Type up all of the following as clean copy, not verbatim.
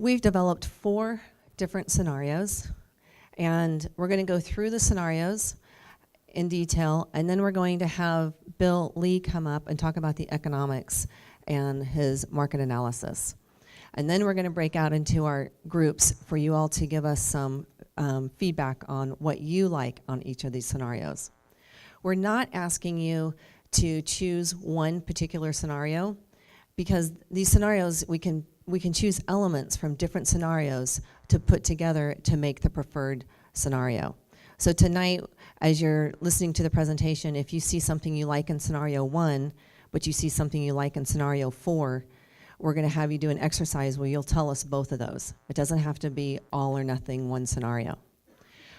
We've developed 4 different scenarios, and we're going to go through the scenarios in detail, and then we're going to have Bill Lee come up and talk about the economics and his market analysis. And then we're going to break out into our groups for you all to give us some feedback on what you like on each of these scenarios. We're not asking you to choose one particular scenario, because these scenarios, we can choose elements from different scenarios to put together to make the preferred scenario. So tonight, as you're listening to the presentation, if you see something you like in scenario 1, but you see something you like in scenario 4, we're going to have you do an exercise where you'll tell us both of those. It doesn't have to be all or nothing one scenario.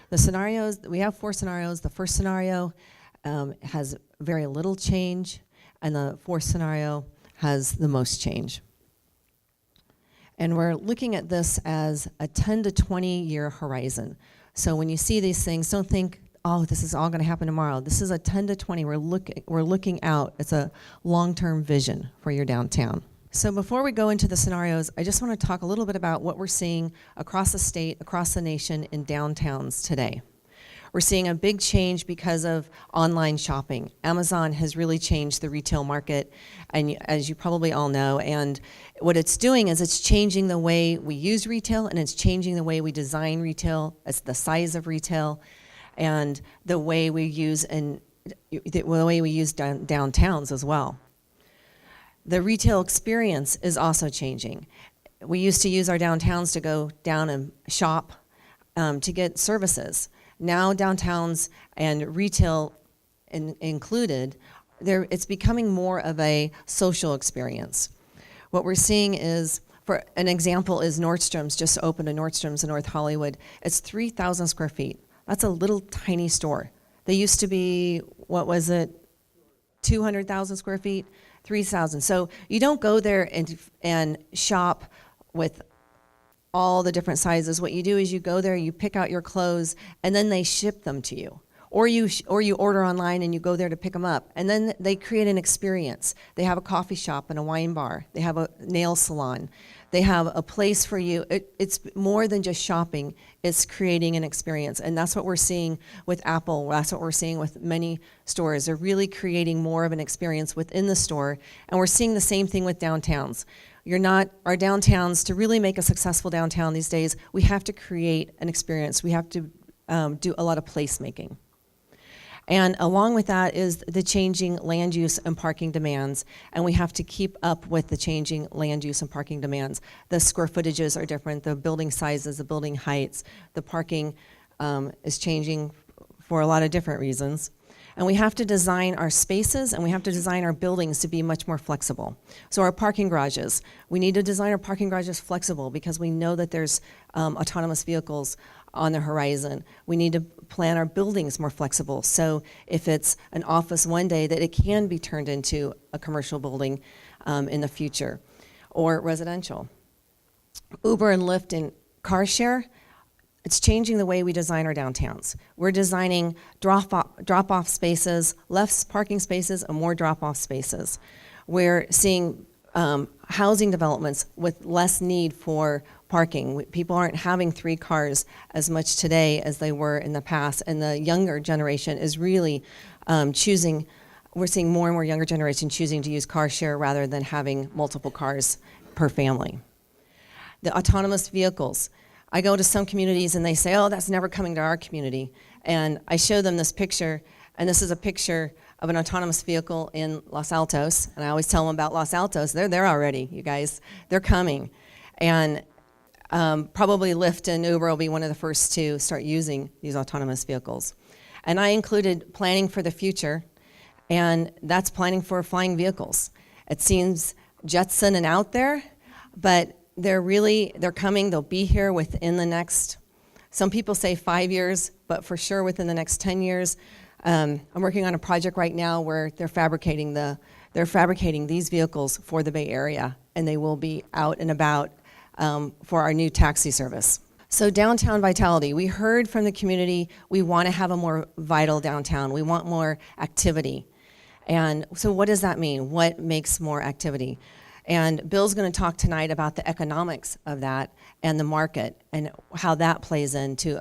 The scenarios, we have 4 scenarios. The first scenario has very little change, and the 4th scenario has the most change. And we're looking at this as a 10 to 20 year horizon. So when you see these things, don't think, oh, this is all going to happen tomorrow. This is a 10 to 20. We're looking out. It's a long-term vision for your downtown. So before we go into the scenarios, I just want to talk a little bit about what we're seeing across the state, across the nation in downtowns today. We're seeing a big change because of online shopping. Amazon has really changed the retail market, and as you probably all know, and what it's doing is it's changing the way we use retail, and it's changing the way we design retail, it's the size of retail, and the way we use downtowns as well. The retail experience is also changing. We used to use our downtowns to go down and shop to get services. Now downtowns and retail included, it's becoming more of a social experience. What we're seeing is, for an example, is Nordstrom's just opened a Nordstrom's in North Hollywood. It's 3,000 square feet. That's a little tiny store. They used to be, what was it, 200,000 square feet? 3,000. So you don't go there and shop with all the different sizes. What you do is you go there, you pick out your clothes, and then they ship them to you. Or you order online and you go there to pick them up. And then they create an experience. They have a coffee shop and a wine bar. They have a nail salon. They have a place for you. It's more than just shopping. It's creating an experience. And that's what we're seeing with Apple. That's what we're seeing with many stores. They're really creating more of an experience within the store. And we're seeing the same thing with downtowns. Our downtowns, to really make a successful downtown these days, we have to create an experience. We have to do a lot of placemaking. And along with that is the changing land use and parking demands, and we have to keep up with the changing land use and parking demands. The square footages are different, the building sizes, the building heights, the parking is changing for a lot of different reasons. And we have to design our spaces, and we have to design our buildings to be much more flexible. So our parking garages, we need to design our parking garages flexible because we know that there's autonomous vehicles on the horizon. We need to plan our buildings more flexible. So if it's an office one day, that it can be turned into a commercial building in the future, or residential. Uber and Lyft and car share, it's changing the way we design our downtowns. We're designing drop-off spaces, less parking spaces, and more drop-off spaces. We're seeing housing developments with less need for parking. People aren't having 3 cars as much today as they were in the past, and the younger generation is really choosing. We're seeing more and more younger generation choosing to use car share rather than having multiple cars per family. The autonomous vehicles. I go to some communities and they say, oh, that's never coming to our community. And I show them this picture, and this is a picture of an autonomous vehicle in Los Altos. And I always tell them about Los Altos. They're there already, you guys. They're coming. And probably Lyft and Uber will be one of the first to start using these autonomous vehicles. And I included planning for the future, and that's planning for flying vehicles. It seems Jetson and out there, but they're coming. They'll be here within the next, some people say 5 years, but for sure within the next 10 years. I'm working on a project right now where they're fabricating these vehicles for the Bay Area, and they will be out and about for our new taxi service. So downtown vitality, we heard from the community, we want to have a more vital downtown. We want more activity. And so what does that mean? What makes more activity? And Bill's going to talk tonight about the economics of that and the market and how that plays into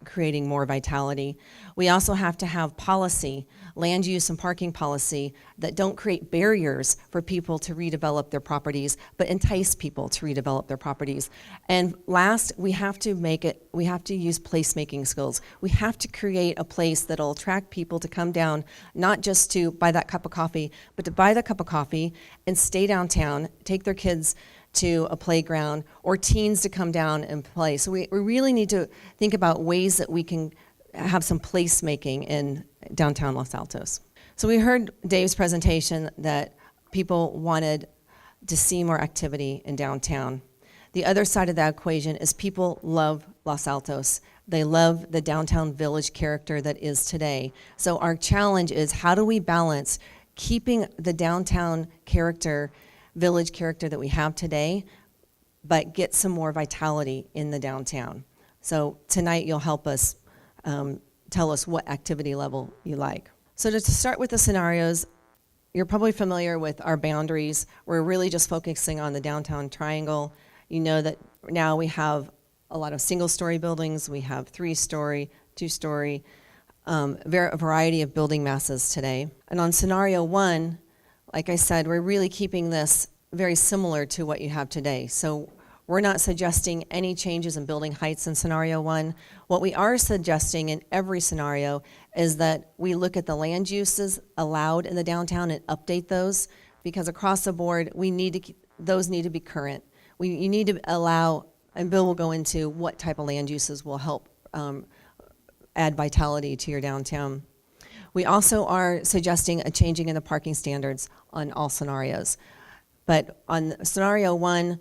creating more vitality. We also have to have policy, land use and parking policy, that don't create barriers for people to redevelop their properties, but entice people to redevelop their properties. And last, we have to use placemaking skills. We have to create a place that'll attract people to come down, not just to buy that cup of coffee, but to buy that cup of coffee and stay downtown, take their kids to a playground, or teens to come down and play. So we really need to think about ways that we can have some placemaking in downtown Los Altos. So we heard Dave's presentation that people wanted to see more activity in downtown. The other side of that equation is people love Los Altos. They love the downtown village character that is today. So our challenge is, how do we balance keeping the downtown character, village character that we have today, but get some more vitality in the downtown? So tonight you'll help us tell us what activity level you like. So to start with the scenarios, you're probably familiar with our boundaries. We're really just focusing on the downtown triangle. You know that now we have a lot of single-story buildings. We have 3-story, 2-story, a variety of building masses today. And on scenario 1, like I said, we're really keeping this very similar to what you have today. So we're not suggesting any changes in building heights in scenario 1. What we are suggesting in every scenario is that we look at the land uses allowed in the downtown and update those, because across the board, those need to be current. You need to allow, and Bill will go into what type of land uses will help add vitality to your downtown. We also are suggesting a changing in the parking standards on all scenarios. But on scenario 1,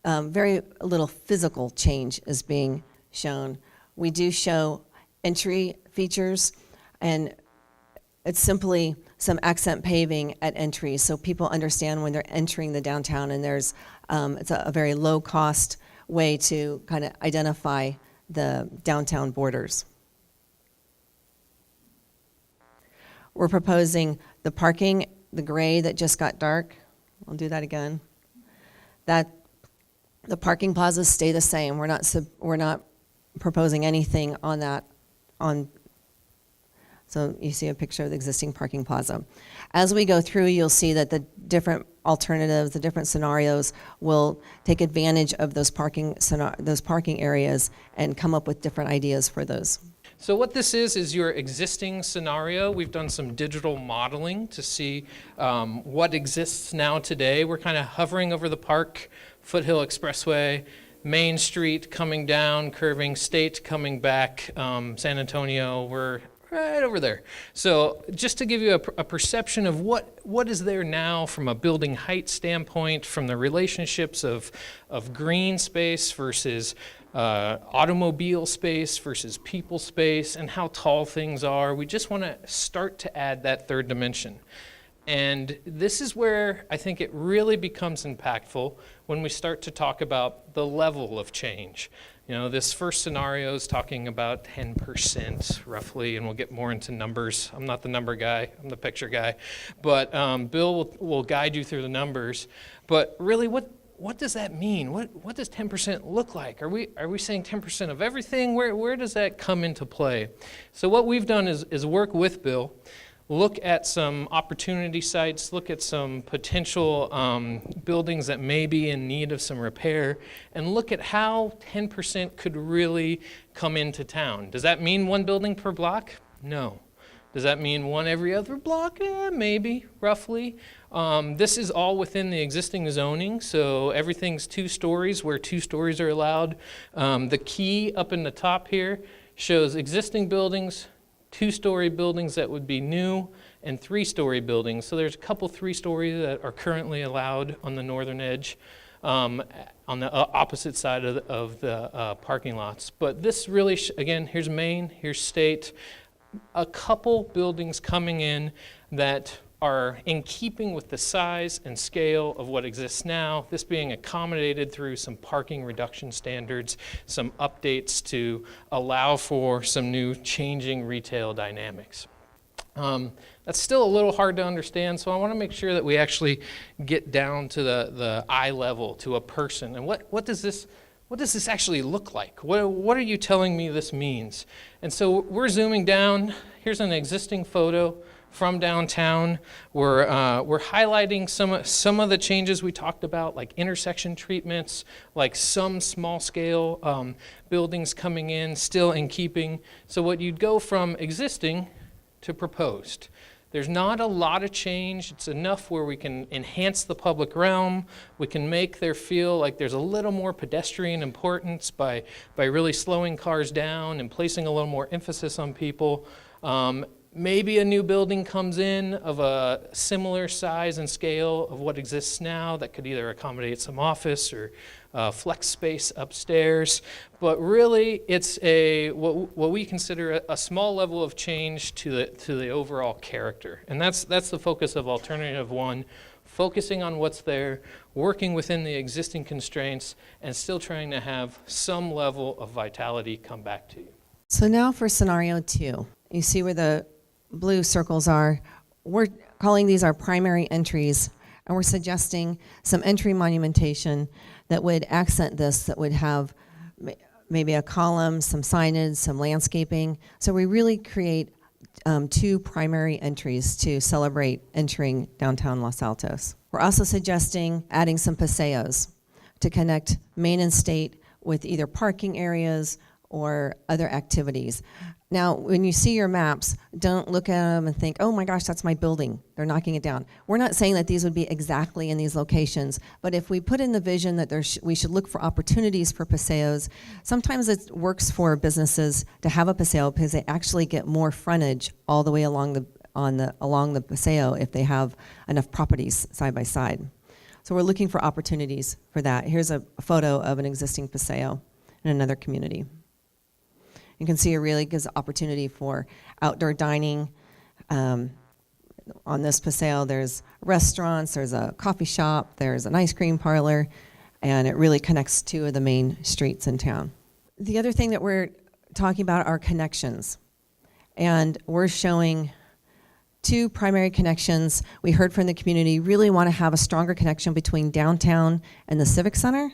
very little physical change is being shown. We do show entry features, and it's simply some accent paving at entry so people understand when they're entering the downtown, and it's a very low cost way to kind of identify the downtown borders. We're proposing the parking, the gray that just got dark. I'll do that again. That the parking plazas stay the same. We're not proposing anything on that. So you see a picture of the existing parking plaza. As we go through, you'll see that the different alternatives, the different scenarios will take advantage of those parking areas and come up with different ideas for those. So what this is your existing scenario. We've done some digital modeling to see what exists now today. We're kind of hovering over the park, Foothill Expressway, Main Street coming down, curving, State coming back, San Antonio, we're right over there. So just to give you a perception of what is there now from a building height standpoint, from the relationships of green space versus automobile space versus people space, and how tall things are. We just want to start to add that third dimension. And this is where I think it really becomes impactful when we start to talk about the level of change. You know, this first scenario is talking about 10% roughly, and we'll get more into numbers. I'm not the number guy, I'm the picture guy. But Bill will guide you through the numbers. But really, what does that mean? What does 10% look like? Are we saying 10% of everything? Where does that come into play? So what we've done is work with Bill, look at some opportunity sites, look at some potential buildings that may be in need of some repair, and look at how 10% could really come into town. Does that mean one building per block? No. Does that mean one every other block? Maybe, roughly. This is all within the existing zoning, so everything's 2 stories where 2 stories are allowed. The key up in the top here shows existing buildings, 2-story buildings that would be new, and 3-story buildings. So there's a couple 3-story that are currently allowed on the northern edge, on the opposite side of the parking lots. But this really, again, here's Main, here's State. A couple buildings coming in that are in keeping with the size and scale of what exists now, this being accommodated through some parking reduction standards, some updates to allow for some new changing retail dynamics. That's still a little hard to understand, so I want to make sure that we actually get down to the eye level, to a person. And what does this actually look like? What are you telling me this means? And so we're zooming down. Here's an existing photo from downtown. We're highlighting some of the changes we talked about, like intersection treatments, like some small scale buildings coming in, still in keeping. So what you'd go from existing to proposed. There's not a lot of change. It's enough where we can enhance the public realm. We can make there feel like there's a little more pedestrian importance by really slowing cars down and placing a little more emphasis on people. Maybe a new building comes in of a similar size and scale of what exists now that could either accommodate some office or flex space upstairs. But really, it's what we consider a small level of change to the overall character. And that's the focus of Alternative 1, focusing on what's there, working within the existing constraints, and still trying to have some level of vitality come back to you. So now for scenario 2. You see where the blue circles are. We're calling these our primary entries, and we're suggesting some entry monumentation that would accent this, that would have maybe a column, some signage, some landscaping. So we really create 2 primary entries to celebrate entering downtown Los Altos. We're also suggesting adding some paseos to connect Main and State with either parking areas or other activities. Now, when you see your maps, don't look at them and think, oh my gosh, that's my building. They're knocking it down. We're not saying that these would be exactly in these locations, but if we put in the vision that we should look for opportunities for paseos, sometimes it works for businesses to have a paseo because they actually get more frontage all the way along the paseo if they have enough properties side by side. So we're looking for opportunities for that. Here's a photo of an existing paseo in another community. You can see it really gives opportunity for outdoor dining. On this paseo, there's restaurants, there's a coffee shop, there's an ice cream parlor, and it really connects 2 of the main streets in town. The other thing that we're talking about are connections. And we're showing 2 primary connections. We heard from the community, really want to have a stronger connection between downtown and the Civic Center,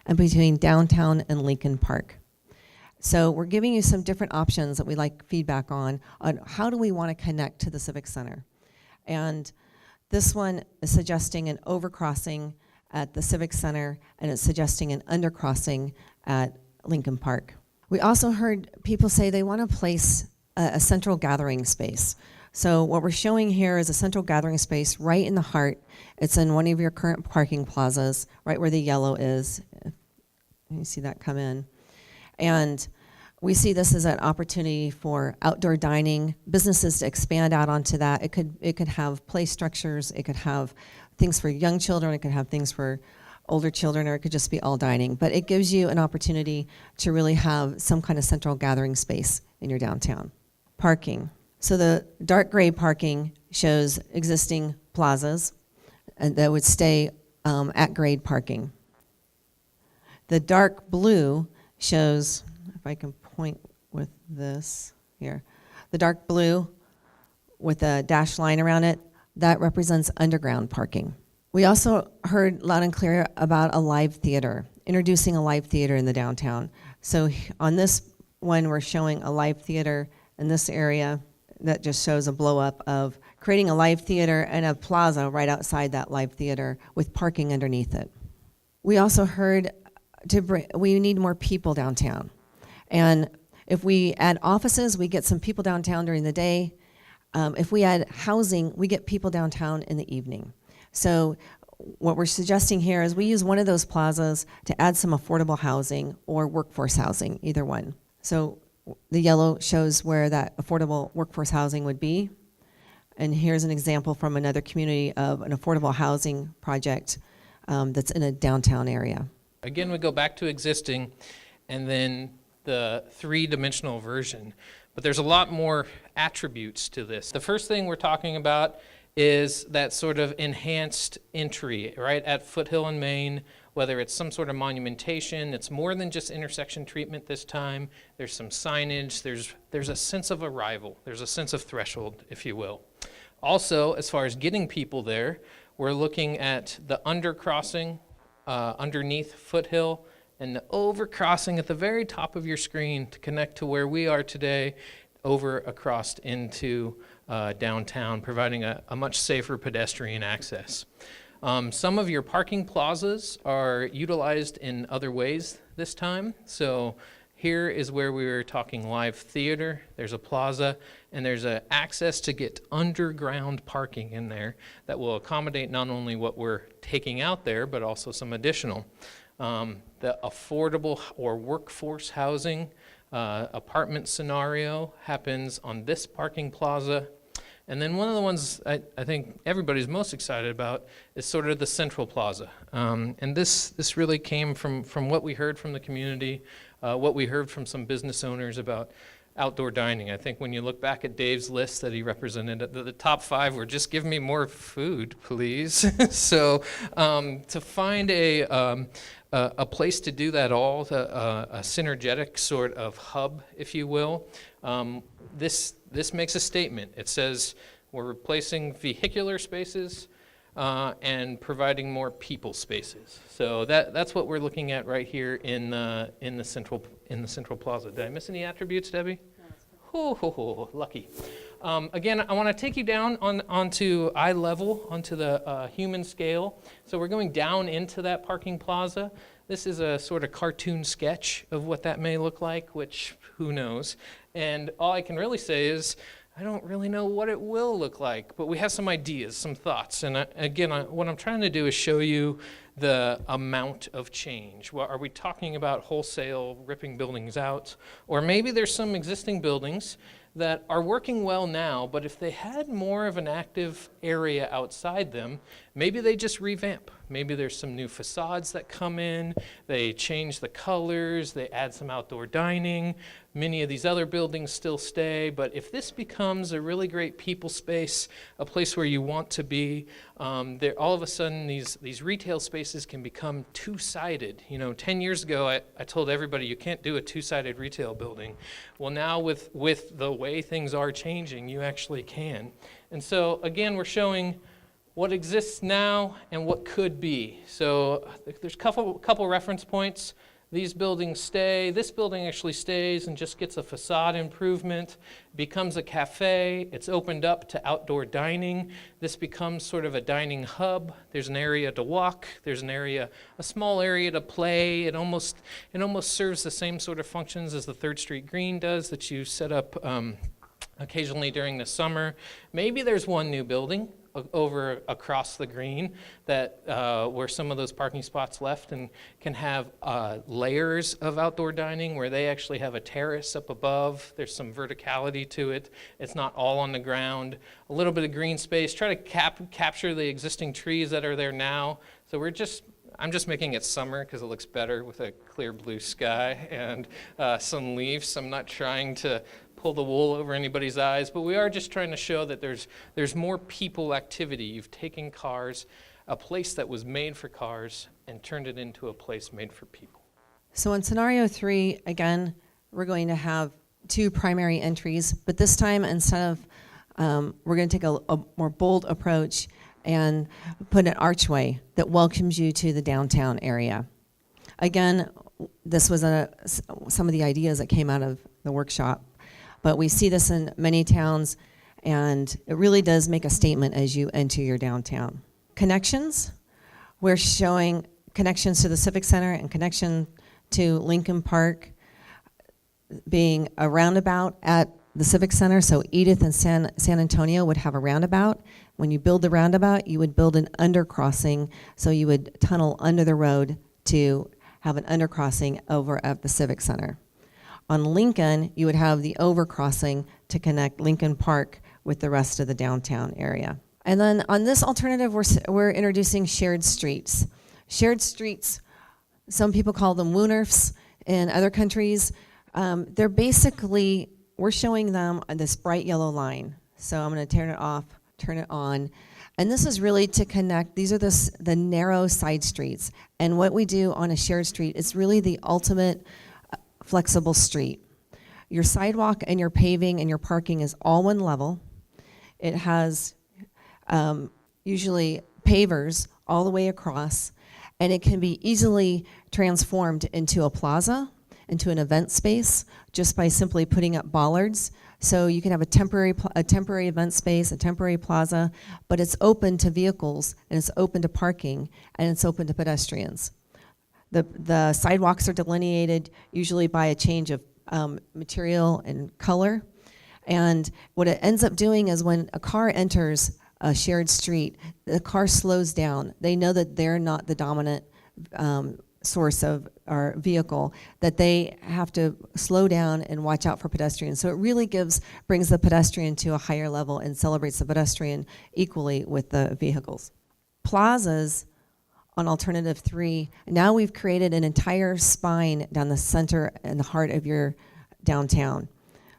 and between downtown and Lincoln Park. So we're giving you some different options that we like feedback on how do we want to connect to the Civic Center. And this one is suggesting an overcrossing at the Civic Center, and it's suggesting an undercrossing at Lincoln Park. We also heard people say they want to place a central gathering space. So what we're showing here is a central gathering space right in the heart. It's in one of your current parking plazas, right where the yellow is. You see that come in. And we see this as an opportunity for outdoor dining, businesses to expand out onto that. It could have play structures, it could have things for young children, it could have things for older children, or it could just be all dining. But it gives you an opportunity to really have some kind of central gathering space in your downtown. Parking. So the dark gray parking shows existing plazas and that would stay at grade parking. The dark blue shows, if I can point with this here, the dark blue with a dashed line around it, that represents underground parking. We also heard loud and clear about a live theater, introducing a live theater in the downtown. So on this one, we're showing a live theater in this area that just shows a blow up of creating a live theater and a plaza right outside that live theater with parking underneath it. We also heard we need more people downtown. And if we add offices, we get some people downtown during the day. If we add housing, we get people downtown in the evening. So what we're suggesting here is we use one of those plazas to add some affordable housing or workforce housing, either one. So the yellow shows where that affordable workforce housing would be. And here's an example from another community of an affordable housing project that's in a downtown area. Again, we go back to existing and then the 3-dimensional version. But there's a lot more attributes to this. The first thing we're talking about is that sort of enhanced entry, right, at Foothill and Main, whether it's some sort of monumentation. It's more than just intersection treatment this time. There's some signage. There's a sense of arrival. There's a sense of threshold, if you will. Also, as far as getting people there, we're looking at the undercrossing underneath Foothill and the overcrossing at the very top of your screen to connect to where we are today, over across into downtown, providing a much safer pedestrian access. Some of your parking plazas are utilized in other ways this time. So here is where we were talking live theater. There's a plaza, and there's access to get underground parking in there that will accommodate not only what we're taking out there, but also some additional. The affordable or workforce housing apartment scenario happens on this parking plaza. And then one of the ones I think everybody's most excited about is sort of the central plaza. And this really came from what we heard from the community, what we heard from some business owners about outdoor dining. I think when you look back at Dave's list that he represented, the top 5 were just give me more food, please. So to find a place to do that all, a synergetic sort of hub, if you will, this makes a statement. It says we're replacing vehicular spaces and providing more people spaces. So that's what we're looking at right here in the central plaza. Did I miss any attributes, Debbie? No, lucky. Again, I want to take you down onto eye level, onto the human scale. So we're going down into that parking plaza. This is a sort of cartoon sketch of what that may look like, which who knows. And all I can really say is I don't really know what it will look like, but we have some ideas, some thoughts. And what I'm trying to do is show you the amount of change. Well, are we talking about wholesale ripping buildings out? Or maybe there's some existing buildings that are working well now, but if they had more of an active area outside them, maybe they just revamp. Maybe there's some new facades that come in, they change the colors, they add some outdoor dining. Many of these other buildings still stay, but if this becomes a really great people space, a place where you want to be, all of a sudden these retail spaces can become two-sided. 10 years ago, I told everybody you can't do a two-sided retail building. Well, now with the way things are changing, you actually can. And so again, we're showing what exists now and what could be. So there's a couple reference points. These buildings stay. This building actually stays and just gets a facade improvement, becomes a cafe. It's opened up to outdoor dining. This becomes sort of a dining hub. There's an area to walk. There's a small area to play. It almost serves the same sort of functions as the 3rd Street Green does that you set up occasionally during the summer. Maybe there's one new building over across the green that where some of those parking spots left and can have layers of outdoor dining where they actually have a terrace up above. There's some verticality to it. It's not all on the ground. A little bit of green space. Try to capture the existing trees that are there now. So I'm just making it summer because it looks better with a clear blue sky and some leaves. I'm not trying to pull the wool over anybody's eyes, but we are just trying to show that there's more people activity. You've taken cars, a place that was made for cars, and turned it into a place made for people. So in scenario 3, again, we're going to have 2 primary entries, but this time instead of, we're going to take a more bold approach and put an archway that welcomes you to the downtown area. Again, this was some of the ideas that came out of the workshop. But we see this in many towns, and it really does make a statement as you enter your downtown. Connections, we're showing connections to the Civic Center and connection to Lincoln Park being a roundabout at the Civic Center. So Edith and San Antonio would have a roundabout. When you build the roundabout, you would build an undercrossing, so you would tunnel under the road to have an undercrossing over at the Civic Center. On Lincoln, you would have the overcrossing to connect Lincoln Park with the rest of the downtown area. And then on this alternative, we're introducing shared streets. Shared streets, some people call them Woonerfs in other countries. They're basically, we're showing them on this bright yellow line. So I'm going to turn it off turn it on. And this is really to connect, these are the narrow side streets. And what we do on a shared street is really the ultimate flexible street. Your sidewalk and your paving and your parking is all one level. It has usually pavers all the way across, and it can be easily transformed into a plaza, into an event space, just by simply putting up bollards. So you can have a temporary event space, a temporary plaza, but it's open to vehicles, and it's open to parking, and it's open to pedestrians. The sidewalks are delineated usually by a change of material and color. And what it ends up doing is when a car enters a shared street, the car slows down. They know that they're not the dominant source of our vehicle, that they have to slow down and watch out for pedestrians. So it really brings the pedestrian to a higher level and celebrates the pedestrian equally with the vehicles. Plazas on Alternative 3, now we've created an entire spine down the center and the heart of your downtown.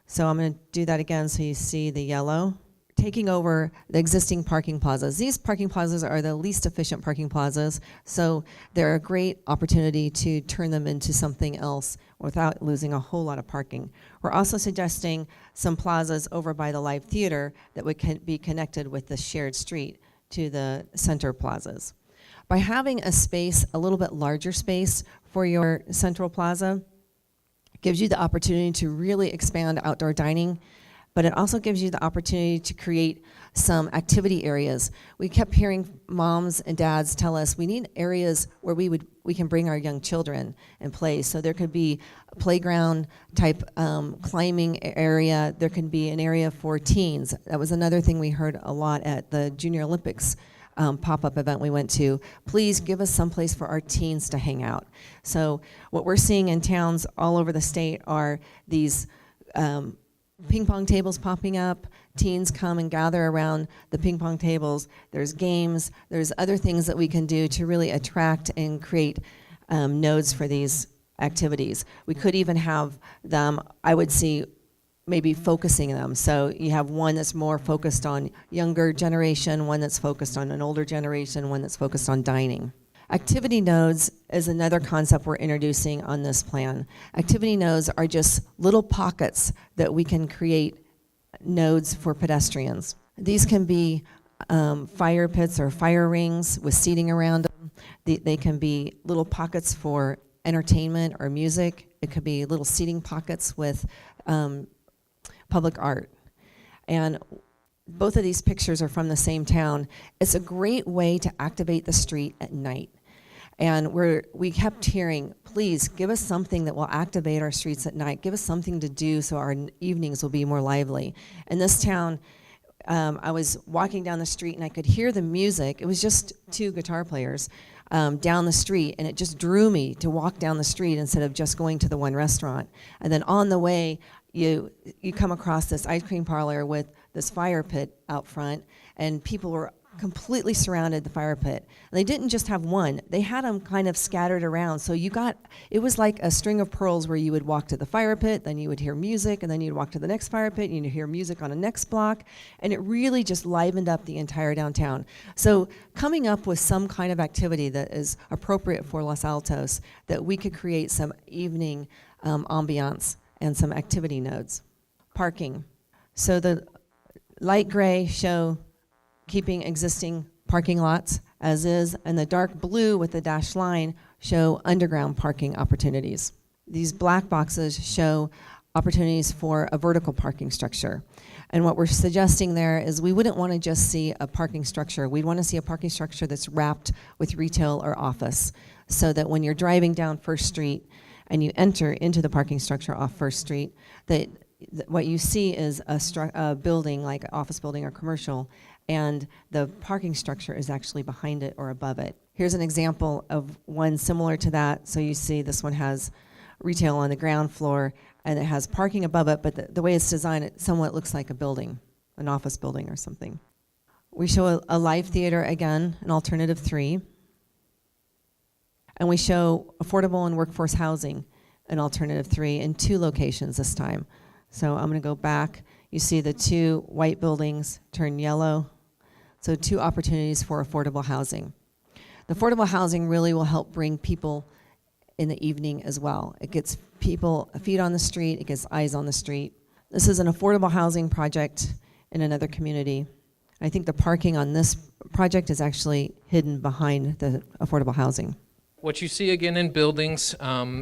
So I'm going to do that again so you see the yellow. Taking over the existing parking plazas. These parking plazas are the least efficient parking plazas, so they're a great opportunity to turn them into something else without losing a whole lot of parking. We're also suggesting some plazas over by the live theater that would be connected with the shared street to the center plazas. By having a space, a little bit larger space for your central plaza, gives you the opportunity to really expand outdoor dining, but it also gives you the opportunity to create some activity areas. We kept hearing moms and dads tell us we need areas where we can bring our young children and play. So there could be a playground type climbing area. There can be an area for teens. That was another thing we heard a lot at the Junior Olympics pop-up event we went to. Please give us some place for our teens to hang out. So what we're seeing in towns all over the state are these ping pong tables popping up. Teens come and gather around the ping pong tables. There's games. There's other things that we can do to really attract and create nodes for these activities. We could even have them, I would see, maybe focusing them. So you have one that's more focused on younger generation, one that's focused on an older generation, one that's focused on dining. Activity nodes is another concept we're introducing on this plan. Activity nodes are just little pockets that we can create nodes for pedestrians. These can be fire pits or fire rings with seating around them. They can be little pockets for entertainment or music. It could be little seating pockets with public art. And both of these pictures are from the same town. It's a great way to activate the street at night. And we kept hearing, please give us something that will activate our streets at night. Give us something to do so our evenings will be more lively. In this town, I was walking down the street and I could hear the music. It was just two guitar players down the street, and it just drew me to walk down the street instead of just going to the one restaurant. And then on the way, you come across this ice cream parlor with this fire pit out front, and people were completely surrounded the fire pit. And they didn't just have one, they had them kind of scattered around. So it was like a string of pearls where you would walk to the fire pit, then you would hear music, and then you'd walk to the next fire pit, and you'd hear music on the next block. And it really just livened up the entire downtown. So coming up with some kind of activity that is appropriate for Los Altos, that we could create some evening ambiance and some activity nodes. Parking. So the light gray show keeping existing parking lots as is, and the dark blue with the dashed line show underground parking opportunities. These black boxes show opportunities for a vertical parking structure. And what we're suggesting there is we wouldn't want to just see a parking structure. We'd want to see a parking structure that's wrapped with retail or office, so that when you're driving down First Street and you enter into the parking structure off First Street, that what you see is a building, like an office building or commercial, and the parking structure is actually behind it or above it. Here's an example of one similar to that. So you see this one has retail on the ground floor, and it has parking above it, but the way it's designed, it somewhat looks like a building, an office building or something. We show a live theater again, an Alternative 3. And we show affordable and workforce housing, an Alternative 3, in 2 locations this time. So I'm going to go back. You see the 2 white buildings turn yellow So 2 opportunities for affordable housing. The affordable housing really will help bring people in the evening as well. It gets people feet on the street, it gets eyes on the street. This is an affordable housing project in another community. I think the parking on this project is actually hidden behind the affordable housing. What you see again in buildings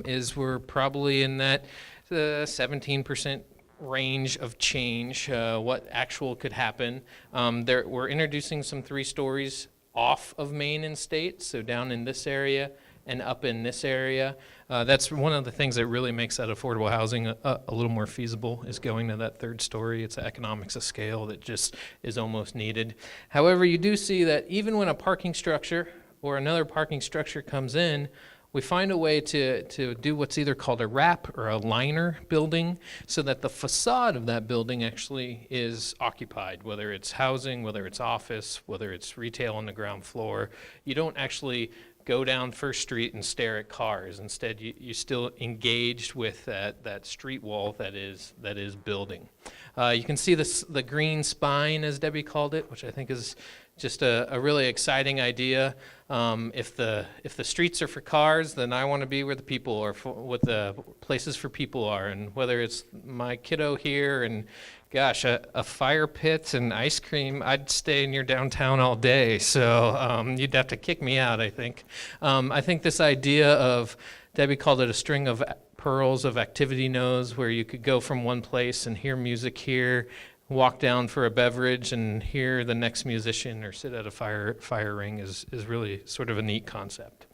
is we're probably in that 17% range of change, what actual could happen. We're introducing some 3 stories off of Main and State, so down in this area and up in this area. That's one of the things that really makes that affordable housing a little more feasible, is going to that 3rd story. It's the economics of scale that just is almost needed. However, you do see that even when a parking structure or another parking structure comes in, we find a way to do what's either called a wrap or a liner building, so that the facade of that building actually is occupied, whether it's housing, whether it's office, whether it's retail on the ground floor. You don't actually go down First Street and stare at cars. Instead, you're still engaged with that street wall that is building. You can see the green spine, as Debbie called it, which I think is just a really exciting idea. If the streets are for cars, then I want to be where the people are, what the places for people are. And whether it's my kiddo here and, gosh, a fire pit and ice cream, I'd stay near downtown all day. So you'd have to kick me out, I think. I think this idea of, Debbie called it a string of pearls of activity nodes, where you could go from one place and hear music here, walk down for a beverage and hear the next musician, or sit at a fire ring is really sort of a neat concept.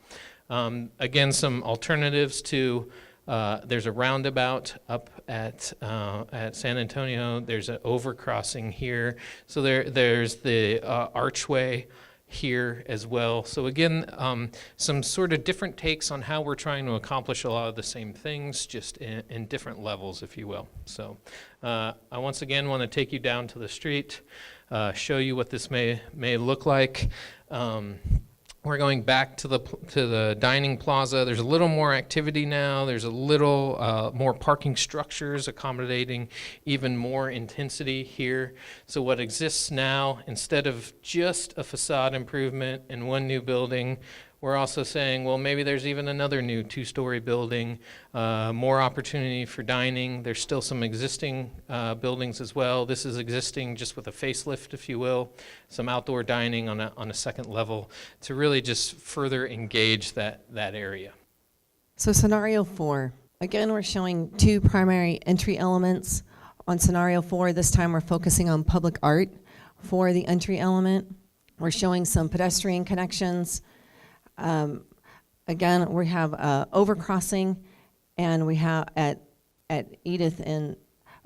Again, some alternatives to, there's a roundabout up at San Antonio. There's an overcrossing here. So there's the archway here as well. So again, some sort of different takes on how we're trying to accomplish a lot of the same things, just in different levels, if you will. So I once again want to take you down to the street, show you what this may look like. We're going back to the dining plaza. There's a little more activity now. There's a little more parking structures accommodating even more intensity here. So what exists now, instead of just a facade improvement in one new building, we're also saying, well, maybe there's even another new 2-story building, more opportunity for dining. There's still some existing buildings as well. This is existing just with a facelift, if you will, some outdoor dining on a second level to really just further engage that area. So scenario 4, again, we're showing 2 primary entry elements. On scenario 4, this time we're focusing on public art for the entry element. We're showing some pedestrian connections. Again, we have overcrossing, and we have at Edith, and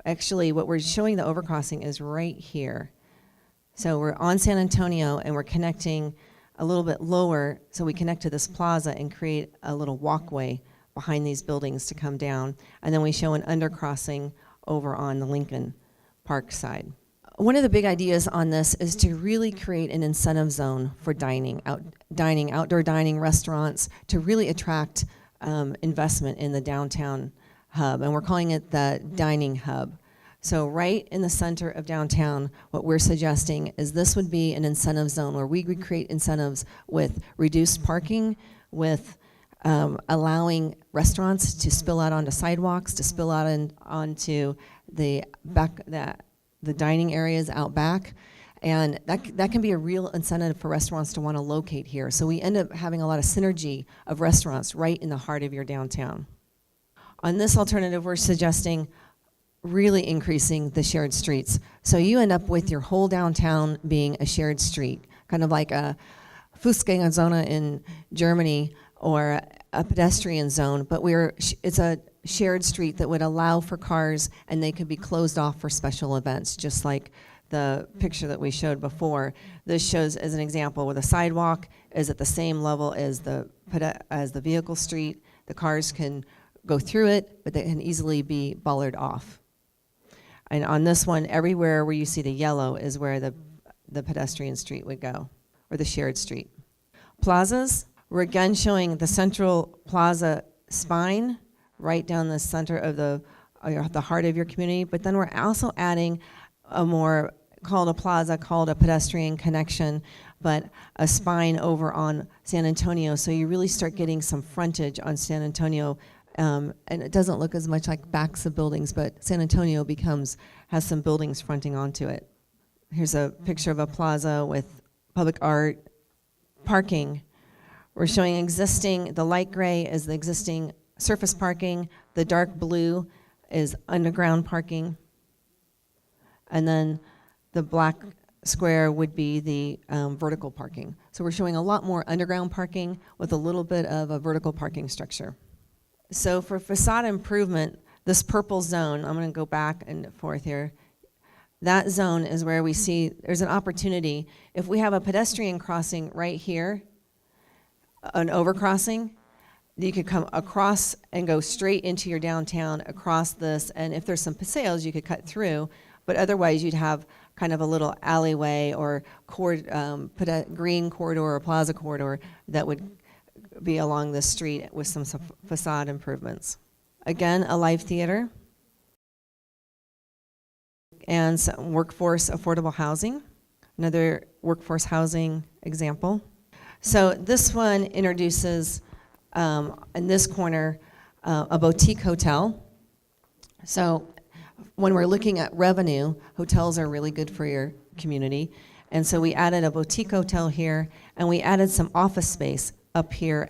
actually what we're showing the overcrossing is right here. So we're on San Antonio, and we're connecting a little bit lower, so we connect to this plaza and create a little walkway behind these buildings to come down. And then we show an undercrossing over on the Lincoln Park side. One of the big ideas on this is to really create an incentive zone for outdoor dining, restaurants, to really attract investment in the downtown hub. And we're calling it the dining hub. So right in the center of downtown, what we're suggesting is this would be an incentive zone where we would create incentives with reduced parking, with allowing restaurants to spill out onto sidewalks, to spill out onto the back, the dining areas out back. And that can be a real incentive for restaurants to want to locate here. So we end up having a lot of synergy of restaurants right in the heart of your downtown. On this alternative, we're suggesting really increasing the shared streets. So you end up with your whole downtown being a shared street, kind of like a Fußgängerzone in Germany or a pedestrian zone, but it's a shared street that would allow for cars, and they could be closed off for special events, just like the picture that we showed before. This shows as an example where the sidewalk is at the same level as the vehicle street. The cars can go through it, but they can easily be bollarded off. And on this one, everywhere where you see the yellow is where the pedestrian street would go, or the shared street. Plazas, we're again showing the central plaza spine right down the center of the heart of your community, but then we're also adding a more called a plaza, called a pedestrian connection, but a spine over on San Antonio. So you really start getting some frontage on San Antonio. And it doesn't look as much like backs of buildings, but San Antonio has some buildings fronting onto it. Here's a picture of a plaza with public art, parking. We're showing the light gray is the existing surface parking, the dark blue is underground parking, and then the black square would be the vertical parking. So we're showing a lot more underground parking with a little bit of a vertical parking structure. So for facade improvement, this purple zone, I'm going to go back and forth here. That zone is where we see there's an opportunity. If we have a pedestrian crossing right here, an overcrossing, you could come across and go straight into your downtown across this, and if there's some sales, you could cut through, but otherwise you'd have kind of a little alleyway or green corridor or plaza corridor that would be along the street with some facade improvements. Again, a live theater and some workforce affordable housing, another workforce housing example. So this one introduces, in this corner, a boutique hotel. So when we're looking at revenue, hotels are really good for your community. And so we added a boutique hotel here, and we added some office space up here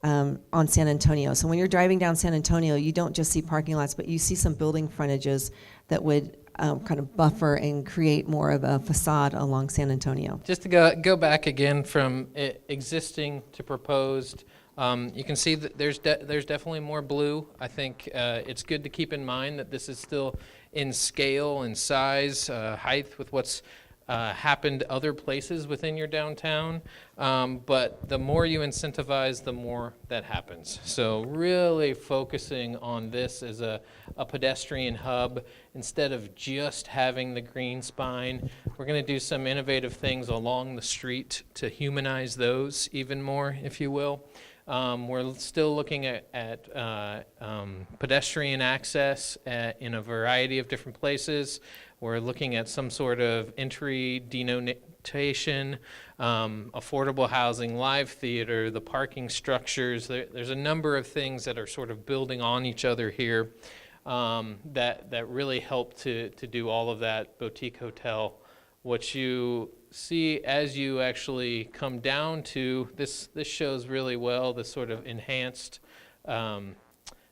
on San Antonio. So when you're driving down San Antonio, you don't just see parking lots, but you see some building frontages that would kind of buffer and create more of a facade along San Antonio. Just to go back again from existing to proposed, you can see that there's definitely more blue. I think it's good to keep in mind that this is still in scale and size, height with what's happened other places within your downtown, but the more you incentivize, the more that happens. So really focusing on this as a pedestrian hub instead of just having the green spine. We're going to do some innovative things along the street to humanize those even more, if you will. We're still looking at pedestrian access in a variety of different places. We're looking at some sort of entry denotation, affordable housing, live theater, the parking structures. There's a number of things that are sort of building on each other here that really help to do all of that boutique hotel. What you see as you actually come down to this shows really well the sort of enhanced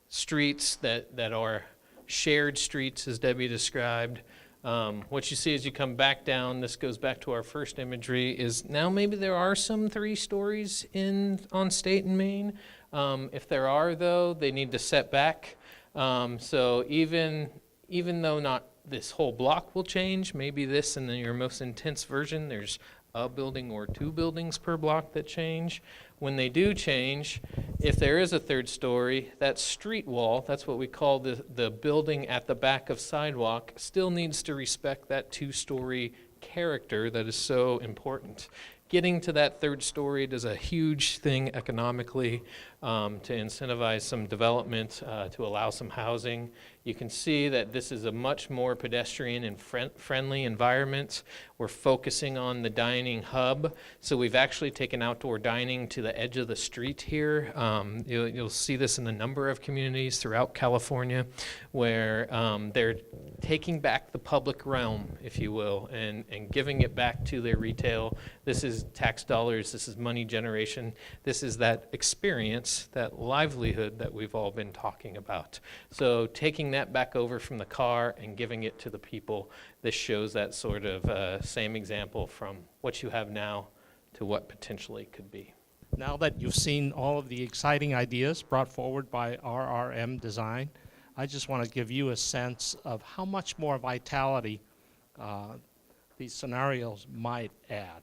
streets that are shared streets, as Debbie described. What you see as you come back down, this goes back to our first imagery, is now maybe there are some 3 stories on State and Main. If there are, though, they need to set back. So even though not this whole block will change, maybe this and then your most intense version, there's a building or 2 buildings per block that change. When they do change, if there is a 3rd story, that street wall, that's what we call the building at the back of sidewalk, still needs to respect that 2-story character that is so important. Getting to that 3rd story does a huge thing economically to incentivize some development, to allow some housing. You can see that this is a much more pedestrian and friendly environment. We're focusing on the dining hub, so we've actually taken outdoor dining to the edge of the street here. You'll see this in a number of communities throughout California where they're taking back the public realm, if you will, and giving it back to their retail. This is tax dollars, this is money generation, this is that experience, that livelihood that we've all been talking about. So taking that back over from the car and giving it to the people, this shows that sort of same example from what you have now to what potentially could be. Now that you've seen all of the exciting ideas brought forward by RRM Design, I just want to give you a sense of how much more vitality these scenarios might add.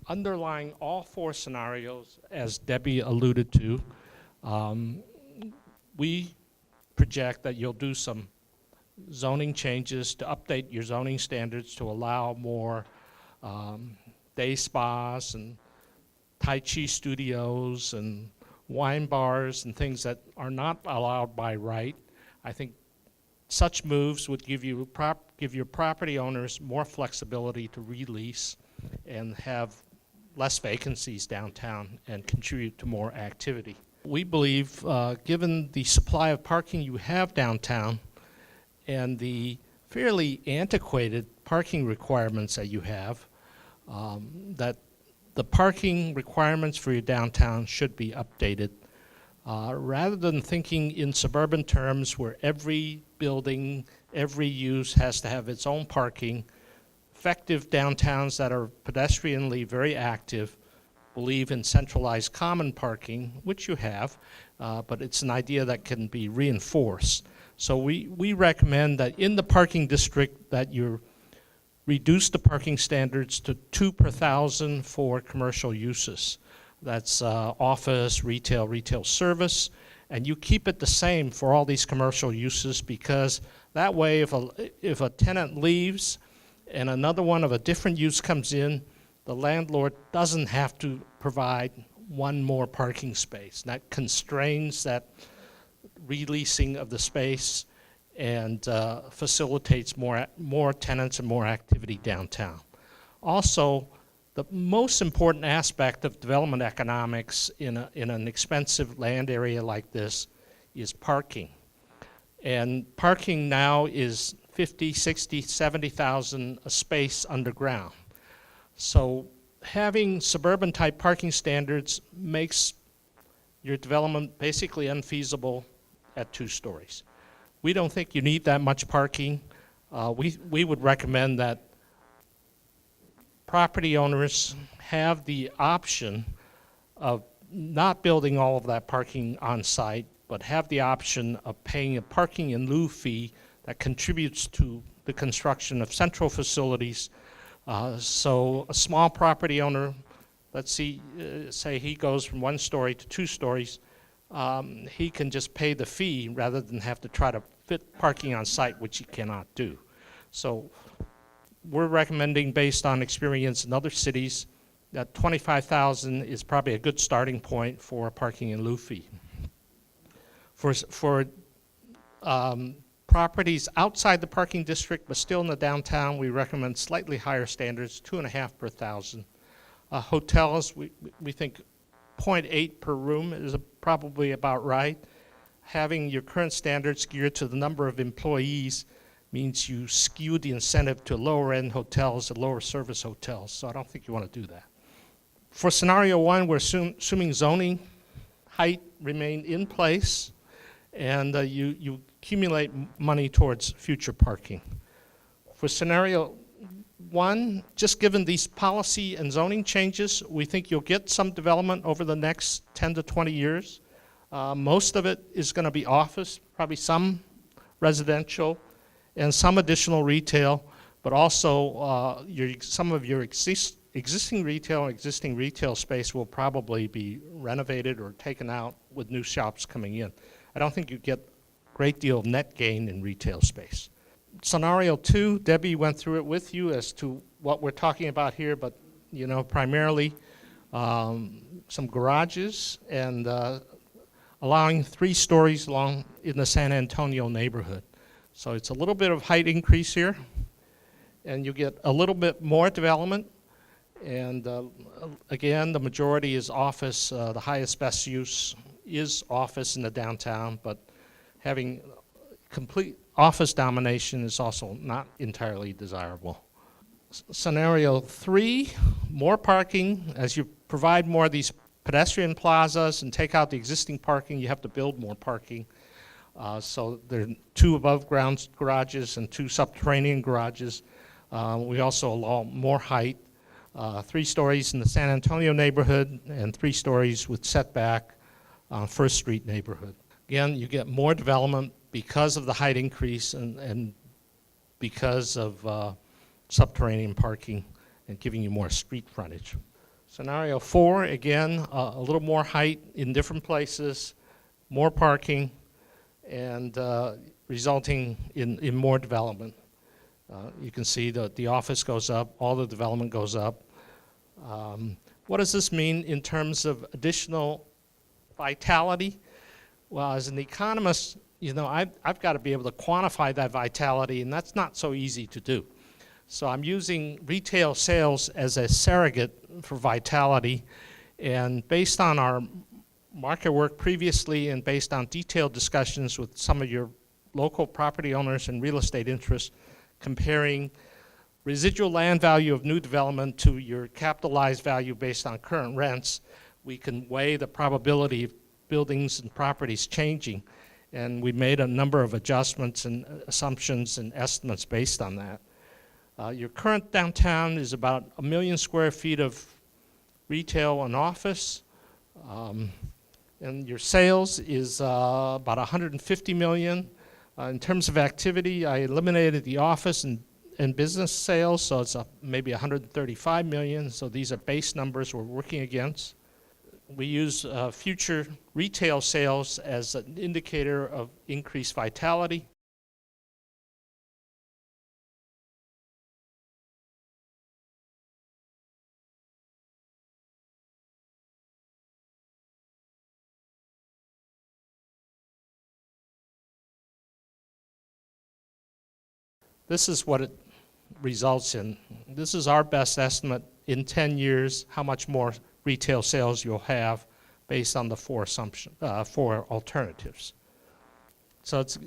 Underlying all 4 scenarios, as Debbie alluded to, we project that you'll do some zoning changes to update your zoning standards to allow more day spas and Tai Chi studios and wine bars and things that are not allowed by right. I think such moves would give your property owners more flexibility to release and have less vacancies downtown and contribute to more activity. We believe, given the supply of parking you have downtown and the fairly antiquated parking requirements that you have, that the parking requirements for your downtown should be updated. Rather than thinking in suburban terms where every building, every use has to have its own parking, effective downtowns that are pedestrianly very active believe in centralized common parking, which you have, but it's an idea that can be reinforced. So we recommend that in the parking district that you reduce the parking standards to 2 per 1,000 for commercial uses. That's office, retail service, and you keep it the same for all these commercial uses, because that way if a tenant leaves and another one of a different use comes in, the landlord doesn't have to provide one more parking space. That constrains that releasing of the space and facilitates more tenants and more activity downtown. Also, the most important aspect of development economics in an expensive land area like this is parking. And parking now is 50, 60, 70,000 a space underground. So having suburban type parking standards makes your development basically unfeasible at 2 stories. We don't think you need that much parking. We would recommend that property owners have the option of not building all of that parking on site, but have the option of paying a parking in lieu fee that contributes to the construction of central facilities. So a small property owner, let's say he goes from 1 story to 2 stories, he can just pay the fee rather than have to try to fit parking on site, which he cannot do. So we're recommending, based on experience in other cities, that $25,000 is probably a good starting point for a parking in lieu fee. For properties outside the parking district but still in the downtown, we recommend slightly higher standards, 2.5 per 1,000. Hotels, we think 0.8 per room is probably about right. Having your current standards geared to the number of employees means you skew the incentive to lower end hotels and lower service hotels, so I don't think you want to do that. For scenario 1, we're assuming zoning height remain in place, and you accumulate money towards future parking. For scenario 1, just given these policy and zoning changes, we think you'll get some development over the next 10 to 20 years. Most of it is going to be office, probably some residential, and some additional retail, but also some of your existing retail space will probably be renovated or taken out with new shops coming in. I don't think you get a great deal of net gain in retail space. Scenario 2, Debbie went through it with you as to what we're talking about here, but primarily some garages and allowing 3 stories long in the San Antonio neighborhood. So it's a little bit of height increase here, and you get a little bit more development. And again, the majority is office. The highest best use is office in the downtown, but having complete office domination is also not entirely desirable. Scenario 3, more parking. As you provide more of these pedestrian plazas and take out the existing parking, you have to build more parking. So there are 2 above ground garages and 2 subterranean garages. We also allow more height, 3 stories in the San Antonio neighborhood and 3 stories with setback on First Street neighborhood. Again, you get more development because of the height increase and because of subterranean parking and giving you more street frontage. Scenario 4, again, a little more height in different places, more parking, and resulting in more development. You can see that the office goes up, all the development goes up. What does this mean in terms of additional vitality? Well, as an economist, I've got to be able to quantify that vitality, and that's not so easy to do. So I'm using retail sales as a surrogate for vitality, and based on our market work previously and based on detailed discussions with some of your local property owners and real estate interests, comparing residual land value of new development to your capitalized value based on current rents, we can weigh the probability of buildings and properties changing. And we made a number of adjustments and assumptions and estimates based on that. Your current downtown is about 1 million square feet of retail and office. And your sales is about 150 million. In terms of activity, I eliminated the office and business sales, so it's maybe 135 million. So these are base numbers we're working against. We use future retail sales as an indicator of increased vitality. This is what it results in. This is our best estimate in 10 years, how much more retail sales you'll have based on the four alternatives. So it's,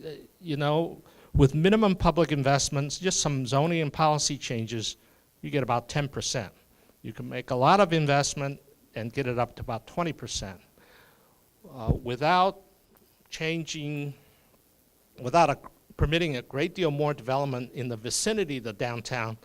with minimum public investments, just some zoning and policy changes, you get about 10%. You can make a lot of investment and get it up to about 20%. Without permitting a great deal more development in the vicinity of the downtown,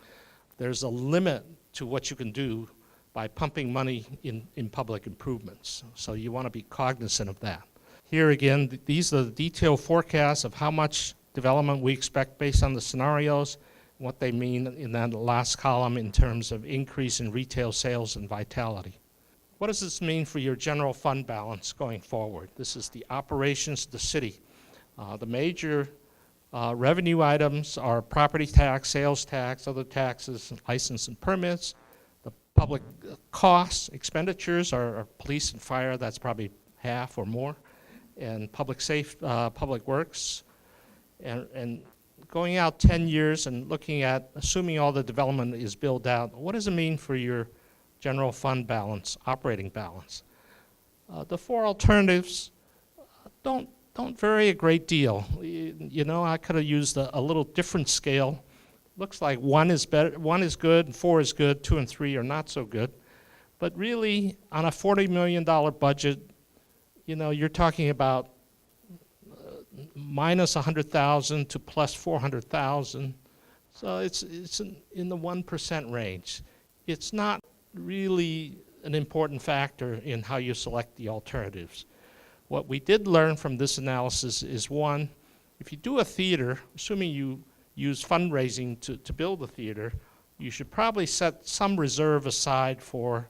there's a limit to what you can do by pumping money in public improvements. So you want to be cognizant of that. Here again, these are the detailed forecasts of how much development we expect based on the scenarios, what they mean in that last column in terms of increase in retail sales and vitality. What does this mean for your general fund balance going forward? This is the operations of the city. The major revenue items are property tax, sales tax, other taxes, license and permits. The public costs, expenditures are police and fire, that's probably half or more, and public works. And going out 10 years and looking at, assuming all the development is built out, what does it mean for your general fund balance, operating balance? The four alternatives don't vary a great deal. I could have used a little different scale. Looks like 1 is better, 1 is good, and 4 is good, 2 and 3 are not so good. But really, on a $40 million budget, you're talking about minus 100,000 to plus 400,000. So it's in the 1% range. It's not really an important factor in how you select the alternatives. What we did learn from this analysis is, one, if you do a theater, assuming you use fundraising to build a theater, you should probably set some reserve aside for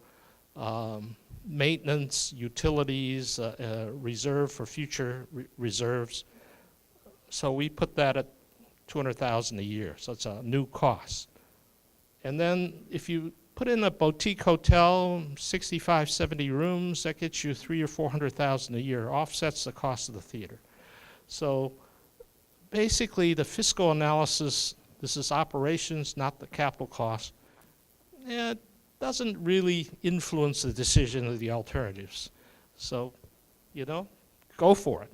maintenance, utilities, reserve for future reserves. So we put that at $200,000 a year, so it's a new cost. And then if you put in a boutique hotel, 65, 70 rooms, that gets you $300,000 or $400,000 a year, offsets the cost of the theater. So basically the fiscal analysis, this is operations, not the capital cost, it doesn't really influence the decision of the alternatives. So, go for it.